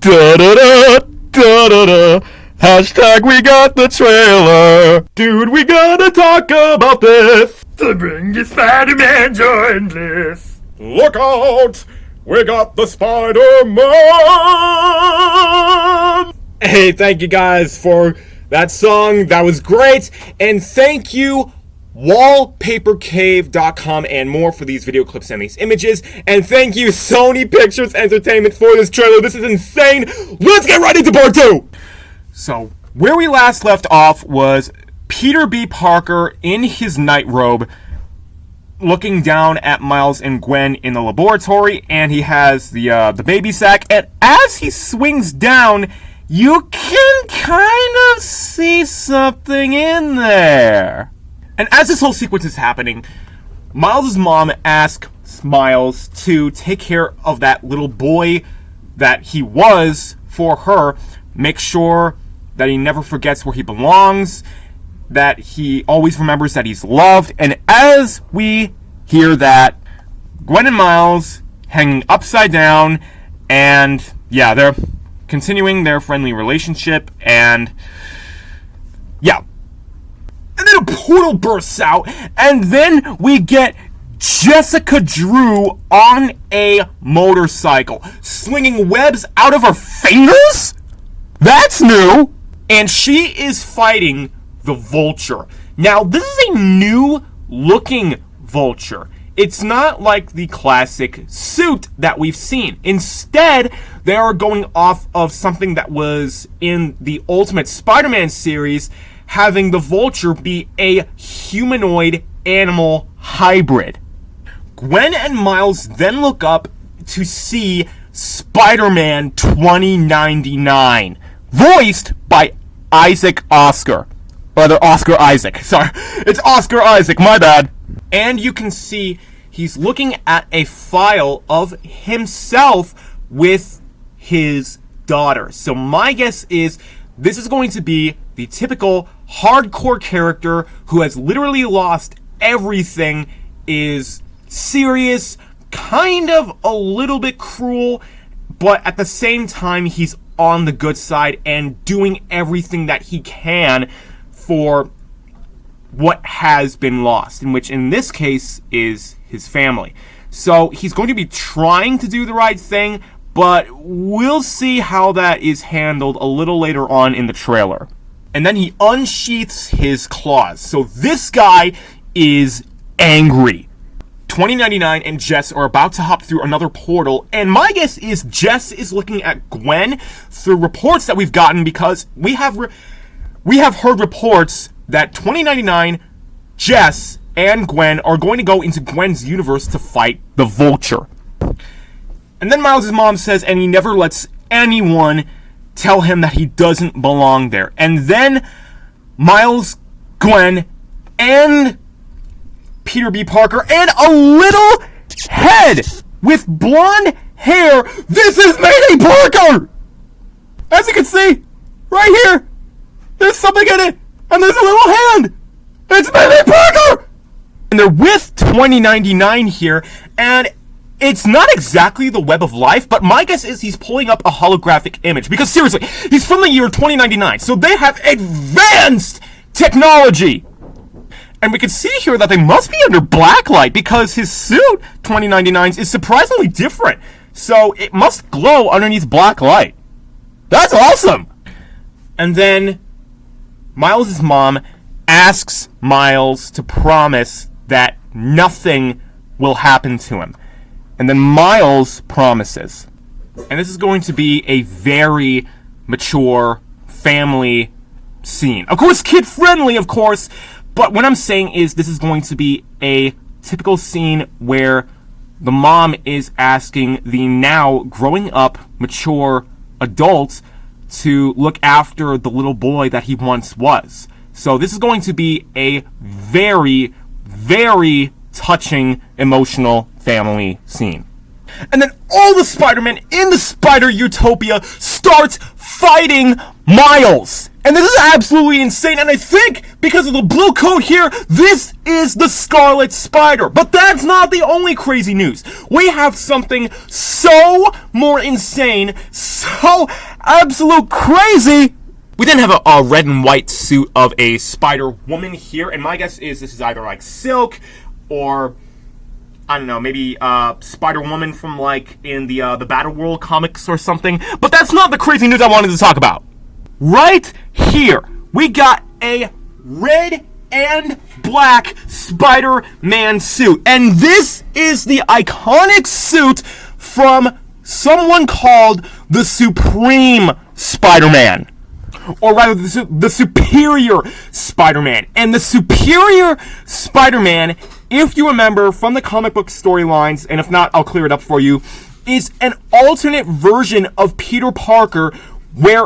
Da da da da da da. Hashtag we got the trailer. Dude, we gotta talk about this to bring you Spider-Man joy bliss. Look out! We got the Spider-Man! Hey, thank you guys for that song. That was great. And thank you, wallpapercave.com and more for these video clips and these images. And thank you, Sony Pictures Entertainment, for this trailer. This is insane. Let's get right into part 2. So, where we last left off was Peter B. Parker in his night robe looking down at Miles and Gwen in the laboratory, and he has the baby sack, and as he swings down, you can kind of see something in there. And as this whole sequence is happening, Miles' mom asks Miles to take care of that little boy that he was for her, make sure that he never forgets where he belongs, that he always remembers that he's loved. And as we hear that, Gwen and Miles hanging upside down, and yeah, they're continuing their friendly relationship, and yeah. And then a portal bursts out, and then we get Jessica Drew on a motorcycle, slinging webs out of her fingers? That's new! And she is fighting the Vulture. Now, this is a new-looking Vulture. It's not like the classic suit that we've seen. Instead, they are going off of something that was in the Ultimate Spider-Man series, having the Vulture be a humanoid animal hybrid. Gwen and Miles then look up to see Spider-Man 2099, voiced by Isaac Oscar. Rather, Oscar Isaac. Sorry, it's Oscar Isaac, my bad. And you can see he's looking at a file of himself with his daughter. So my guess is this is going to be the typical hardcore character who has literally lost everything, is serious, kind of a little bit cruel, but at the same time he's on the good side and doing everything that he can for what has been lost, in which in this case is his family. So he's going to be trying to do the right thing, but we'll see how that is handled a little later on in the trailer. And then he unsheaths his claws. So this guy is angry. 2099 and Jess are about to hop through another portal, and my guess is Jess is looking at Gwen through reports that we've gotten, because we have heard reports that 2099, Jess, and Gwen are going to go into Gwen's universe to fight the Vulture. And then Miles' mom says, and he never lets anyone tell him that he doesn't belong there. And then Miles, Gwen, and Peter B. Parker, and a little head with blonde hair. This is Mayday Parker! As you can see, right here, there's something in it, and there's a little hand. It's Mayday Parker! And they're with 2099 here, and it's not exactly the Web of Life, but my guess is he's pulling up a holographic image. Because seriously, he's from the year 2099, so they have advanced technology. And we can see here that they must be under blacklight, because his suit, 2099's, is surprisingly different. So it must glow underneath black light. That's awesome! And then Miles' mom asks Miles to promise that nothing will happen to him. And then Miles promises. And this is going to be a very mature family scene. Of course, kid-friendly, of course. But what I'm saying is this is going to be a typical scene where the mom is asking the now growing up, mature adult to look after the little boy that he once was. So this is going to be a very, very touching, emotional family scene. And then all the Spider-Men in the Spider Utopia start fighting Miles. And this is absolutely insane, and I think, because of the blue coat here, this is the Scarlet Spider. But that's not the only crazy news. We have something so more insane, so absolute crazy. We then have a red and white suit of a Spider-Woman here, and my guess is this is either like Silk, or I don't know, maybe Spider-Woman from like in the Battle World comics or something. But that's not the crazy news I wanted to talk about. Right here, we got a red and black Spider-Man suit. And this is the iconic suit from someone called the Supreme Spider-Man. Or rather, the Superior Spider-Man. And the Superior Spider-Man, if you remember from the comic book storylines, and if not, I'll clear it up for you, is an alternate version of Peter Parker where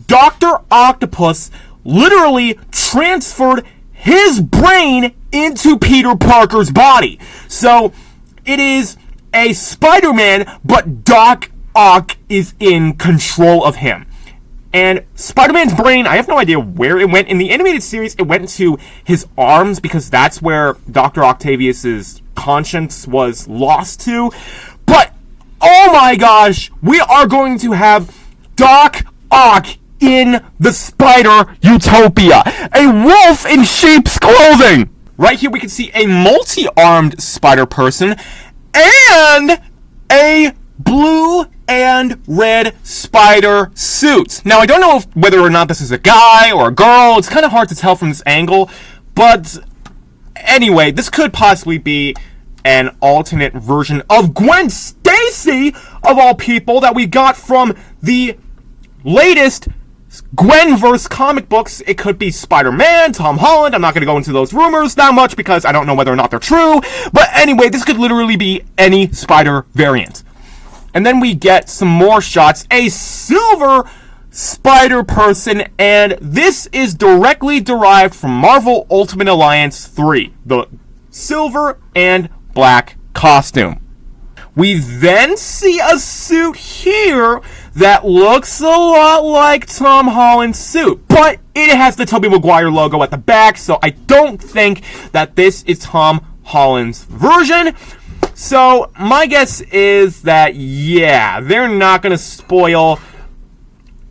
Dr. Octopus literally transferred his brain into Peter Parker's body. So it is a Spider-Man, but Doc Ock is in control of him. And Spider-Man's brain, I have no idea where it went. In the animated series, it went into his arms because that's where Dr. Octavius's conscience was lost to. But, oh my gosh, we are going to have Doc Ock in the Spider Utopia. A wolf in sheep's clothing. Right here we can see a multi-armed spider person and a blue and red spider suit. Now, I don't know whether or not this is a guy or a girl. It's kind of hard to tell from this angle. But anyway, this could possibly be an alternate version of Gwen Stacy, of all people, that we got from the latest Gwenverse comic books. It could be Spider-Man, Tom Holland. I'm not going to go into those rumors that much because I don't know whether or not they're true. But anyway, this could literally be any Spider variant. And then we get some more shots. A silver Spider person, and this is directly derived from Marvel Ultimate Alliance 3. The silver and black costume. We then see a suit here that looks a lot like Tom Holland's suit, but it has the Tobey Maguire logo at the back, so I don't think that this is Tom Holland's version. So my guess is that, yeah, they're not going to spoil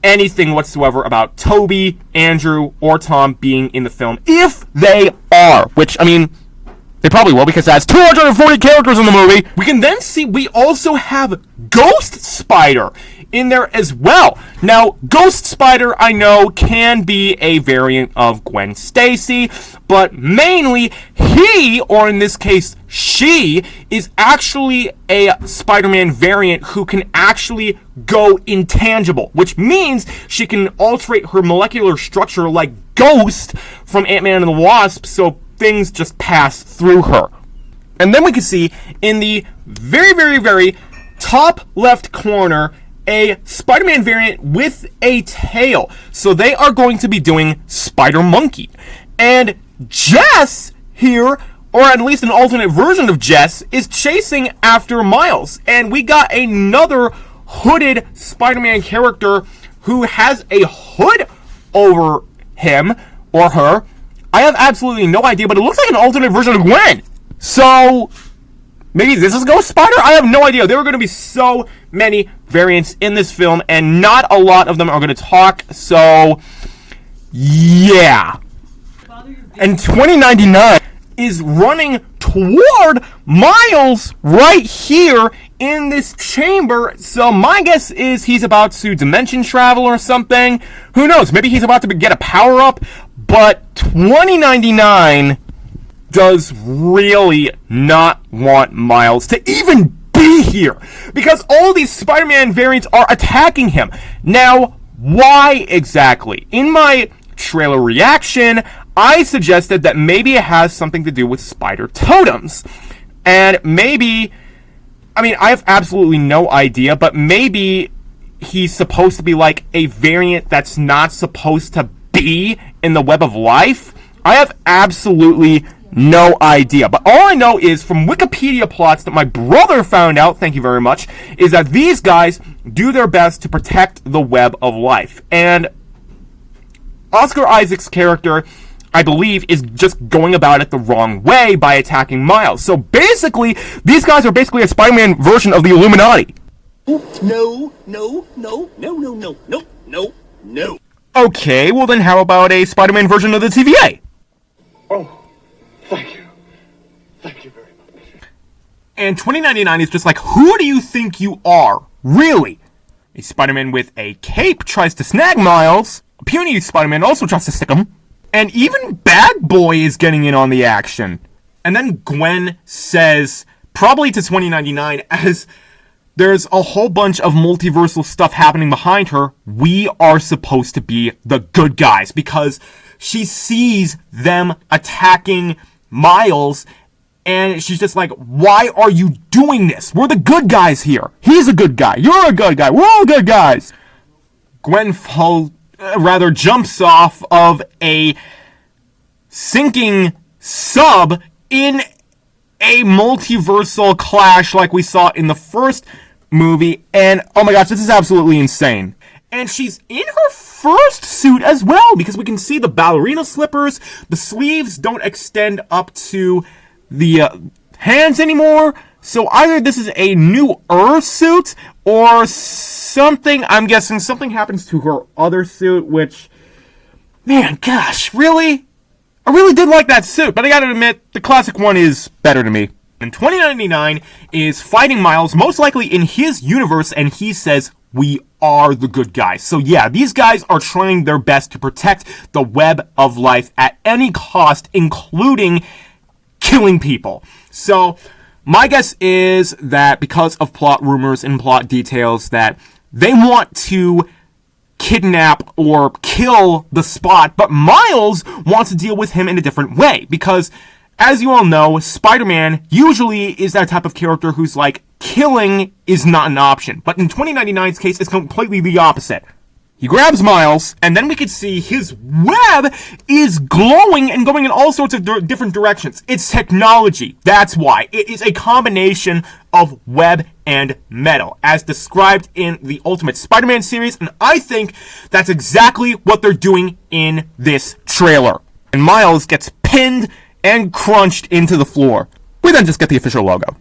anything whatsoever about Tobey, Andrew, or Tom being in the film, if they are, which, I mean, they probably will because that's 240 characters in the movie. We can then see we also have Ghost Spider in there as well. Now, Ghost Spider, I know, can be a variant of Gwen Stacy, but mainly he, or in this case, she, is actually a Spider-Man variant who can actually go intangible, which means she can alterate her molecular structure like Ghost from Ant-Man and the Wasp, so things just pass through her. And then we can see in the very, very, very top left corner a Spider-Man variant with a tail. So they are going to be doing Spider-Monkey. And Jess here, or at least an alternate version of Jess, is chasing after Miles. And we got another hooded Spider-Man character who has a hood over him or her. I have absolutely no idea, but it looks like an alternate version of Gwen. So maybe this is Ghost Spider? I have no idea. There are going to be so many variants in this film, and not a lot of them are going to talk. So, yeah. And 2099 is running toward Miles right here in this chamber. So my guess is he's about to dimension travel or something. Who knows? Maybe he's about to get a power-up. But 2099 does really not want Miles to even be here, because all these Spider-Man variants are attacking him. Now, why exactly? In my trailer reaction, I suggested that maybe it has something to do with spider totems. And maybe, I mean, I have absolutely no idea, but maybe he's supposed to be like a variant that's not supposed to be in the Web of Life. I have absolutely no idea. But all I know is from Wikipedia plots that my brother found out, thank you very much, is that these guys do their best to protect the Web of Life. And Oscar Isaac's character, I believe, is just going about it the wrong way by attacking Miles. So basically, these guys are basically a Spider-Man version of the Illuminati. No. Okay, well then how about a Spider-Man version of the TVA? Oh, thank you. Thank you very much. And 2099 is just like, who do you think you are? Really? A Spider-Man with a cape tries to snag Miles. A puny Spider-Man also tries to stick him. And even Bad Boy is getting in on the action. And then Gwen says, probably to 2099, as there's a whole bunch of multiversal stuff happening behind her, we are supposed to be the good guys, because she sees them attacking Miles, and she's just like, why are you doing this? We're the good guys here. He's a good guy. You're a good guy. We're all good guys. Gwen jumps off of a sinking sub in a multiversal clash like we saw in the first movie, and oh my gosh, this is absolutely insane. And she's in her first suit as well, because we can see the ballerina slippers, the sleeves don't extend up to the hands anymore, so either this is a new Earth suit, or something, I'm guessing something happens to her other suit, which, man, gosh, really? I really did like that suit, but I gotta admit, the classic one is better to me. And 2099 is fighting Miles, most likely in his universe, and he says, we are the good guys. So yeah, these guys are trying their best to protect the web of life at any cost, including killing people. So my guess is that because of plot rumors and plot details, that they want to kidnap or kill the Spot, but Miles wants to deal with him in a different way, because as you all know, Spider-Man usually is that type of character who's like, killing is not an option. But in 2099's case, it's completely the opposite. He grabs Miles, and then we can see his web is glowing and going in all sorts of different directions. It's technology. That's why. It is a combination of web and metal, as described in the Ultimate Spider-Man series, and I think that's exactly what they're doing in this trailer. And Miles gets pinned and crunched into the floor. We then just get the official logo.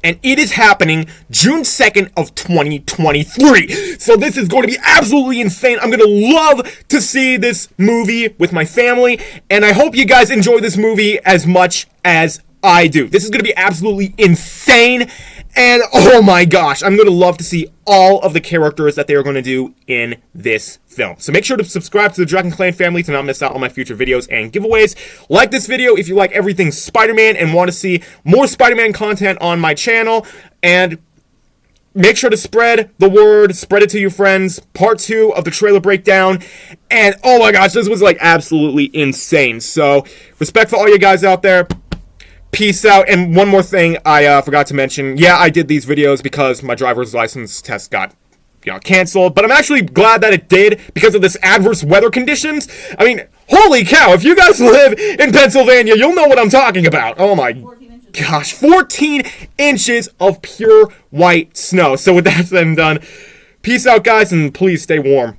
And it is happening June 2nd of 2023. So this is going to be absolutely insane. I'm going to love to see this movie with my family. And I hope you guys enjoy this movie as much as I do. This is going to be absolutely insane. And oh my gosh, I'm going to love to see all of the characters that they are going to do in this film. So make sure to subscribe to the Dragon Clan family to not miss out on my future videos and giveaways. Like this video if you like everything Spider-Man and want to see more Spider-Man content on my channel. And make sure to spread the word, spread it to your friends. Part 2 of the trailer breakdown. And oh my gosh, this was like absolutely insane. So respect for all you guys out there. Peace out. And one more thing I forgot to mention. Yeah, I did these videos because my driver's license test got, canceled. But I'm actually glad that it did because of this adverse weather conditions. I mean, holy cow, if you guys live in Pennsylvania, you'll know what I'm talking about. Oh my gosh, 14 inches of pure white snow. So with that said and done, peace out, guys, and please stay warm.